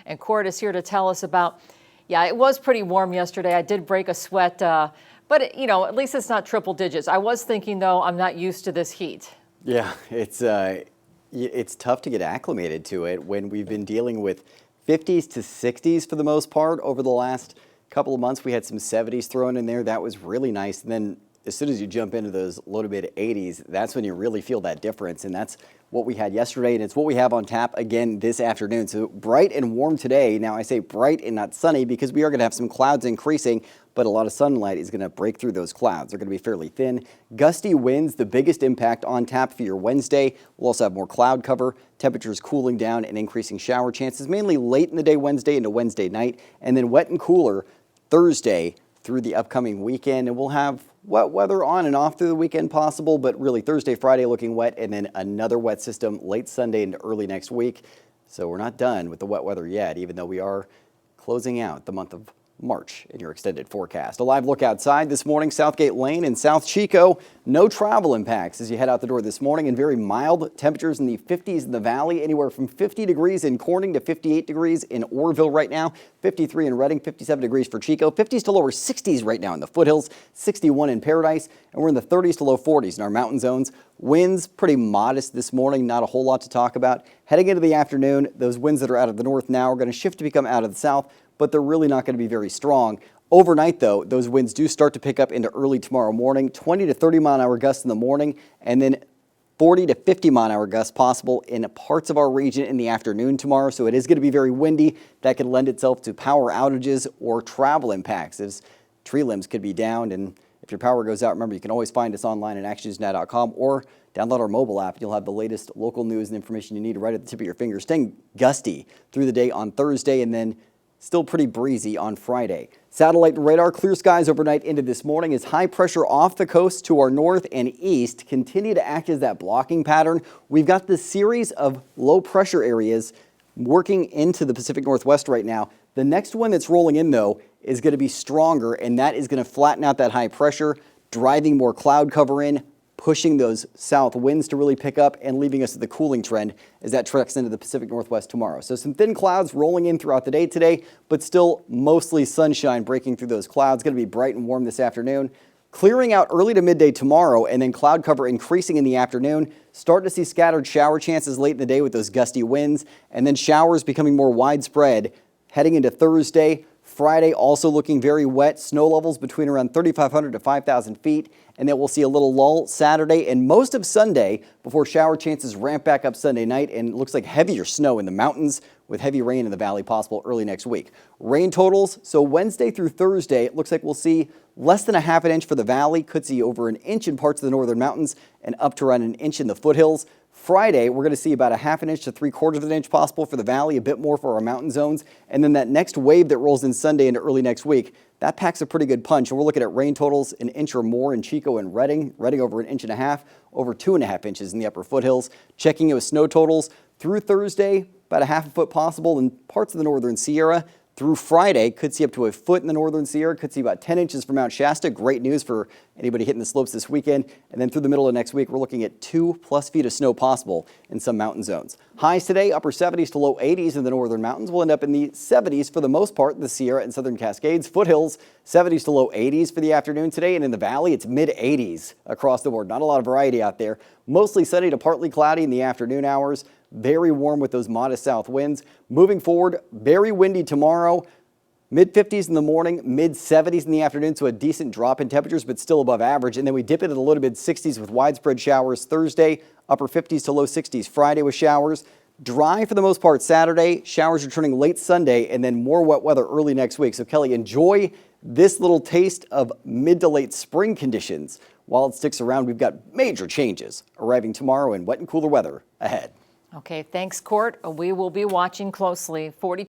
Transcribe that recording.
And Court is here to tell us about, yeah, it was pretty warm yesterday. I did break a sweat, but at least it's not triple digits. I was thinking, though, I'm not used to this heat. Yeah, it's tough to get acclimated to it when we've been dealing with 50s to 60s for the most part over the last couple of months. We had some 70s thrown in there. That was really nice. And then as soon as you jump into those low to mid 80s, that's when you really feel that difference. And that's what we had yesterday, and it's what we have on tap again this afternoon. So bright and warm today. Now I say bright and not sunny because we are going to have some clouds increasing, but a lot of sunlight is going to break through those clouds. They're going to be fairly thin. Gusty winds, the biggest impact on tap for your Wednesday. We'll also have more cloud cover, temperatures cooling down and increasing shower chances, mainly late in the day Wednesday into Wednesday night, and then wet and cooler Thursday through the upcoming weekend. And we'll have wet weather on and off through the weekend possible, but really Thursday, Friday looking wet, and then another wet system late Sunday into early next week. So we're not done with the wet weather yet, even though we are closing out the month of March in your extended forecast. A live look outside this morning, Southgate Lane in South Chico. No travel impacts as you head out the door this morning, and very mild temperatures in the 50s in the valley, anywhere from 50 degrees in Corning to 58 degrees in Orrville right now, 53 in Redding, 57 degrees for Chico, 50s to lower 60s right now in the foothills, 61 in Paradise, and we're in the 30s to low 40s in our mountain zones. Winds pretty modest this morning, not a whole lot to talk about. Heading into the afternoon, those winds that are out of the north now are going to shift to become out of the south, but they're really not going to be very strong. Overnight, though, those winds do start to pick up into early tomorrow morning, 20 to 30 mile an hour gusts in the morning, and then 40 to 50 mile an hour gusts possible in parts of our region in the afternoon tomorrow. So it is going to be very windy. That could lend itself to power outages or travel impacts as tree limbs could be downed. And if your power goes out, remember, you can always find us online at actionnewsnow.com or download our mobile app. You'll have the latest local news and information you need right at the tip of your finger. Staying gusty through the day on Thursday, and then still pretty breezy on Friday. Satellite and radar, clear skies overnight into this morning as high pressure off the coast to our north and east continue to act as that blocking pattern. We've got this series of low pressure areas working into the Pacific Northwest right now. The next one that's rolling in, though, is going to be stronger, and that is going to flatten out that high pressure, driving more cloud cover in, pushing those south winds to really pick up and leaving us at the cooling trend as that treks into the Pacific Northwest tomorrow. So some thin clouds rolling in throughout the day today, but still mostly sunshine breaking through those clouds. Going to be bright and warm this afternoon. Clearing out early to midday tomorrow, and then cloud cover increasing in the afternoon. Start to see scattered shower chances late in the day with those gusty winds, and then showers becoming more widespread heading into Thursday. Friday also looking very wet, snow levels between around 3,500 to 5,000 feet, and then we'll see a little lull Saturday and most of Sunday before shower chances ramp back up Sunday night, and it looks like heavier snow in the mountains with heavy rain in the valley possible early next week. Rain totals, so Wednesday through Thursday, it looks like we'll see less than a half an inch for the valley, could see over an inch in parts of the northern mountains and up to around an inch in the foothills. Friday, we're going to see about a half an inch to 3/4 of an inch possible for the valley, a bit more for our mountain zones. And then that next wave that rolls in Sunday into early next week, that packs a pretty good punch. And we're looking at rain totals an inch or more in Chico and Redding. Redding over an inch and a half, over 2.5 inches in the upper foothills. Checking it with snow totals through Thursday, about a half a foot possible in parts of the northern Sierra. Through Friday, could see up to a foot in the northern Sierra, could see about 10 inches for Mount Shasta. Great news for anybody hitting the slopes this weekend. And then through the middle of next week, we're looking at 2+ feet of snow possible in some mountain zones. Highs today, upper 70s to low 80s in the northern mountains. We'll end up in the 70s for the most part in the Sierra and southern Cascades. Foothills, 70s to low 80s for the afternoon today. And in the valley, it's mid 80s across the board. Not a lot of variety out there. Mostly sunny to partly cloudy in the afternoon hours. Very warm with those modest south winds. Moving forward, very windy tomorrow. Mid-50s in the morning, mid-70s in the afternoon, so a decent drop in temperatures, but still above average. And then we dip into the low to mid-60s with widespread showers Thursday, upper 50s to low 60s Friday with showers. Dry for the most part Saturday, showers returning late Sunday, and then more wet weather early next week. So Kelly, enjoy this little taste of mid to late spring conditions. While it sticks around, we've got major changes arriving tomorrow and wet and cooler weather ahead. Okay, thanks, Court. We will be watching closely.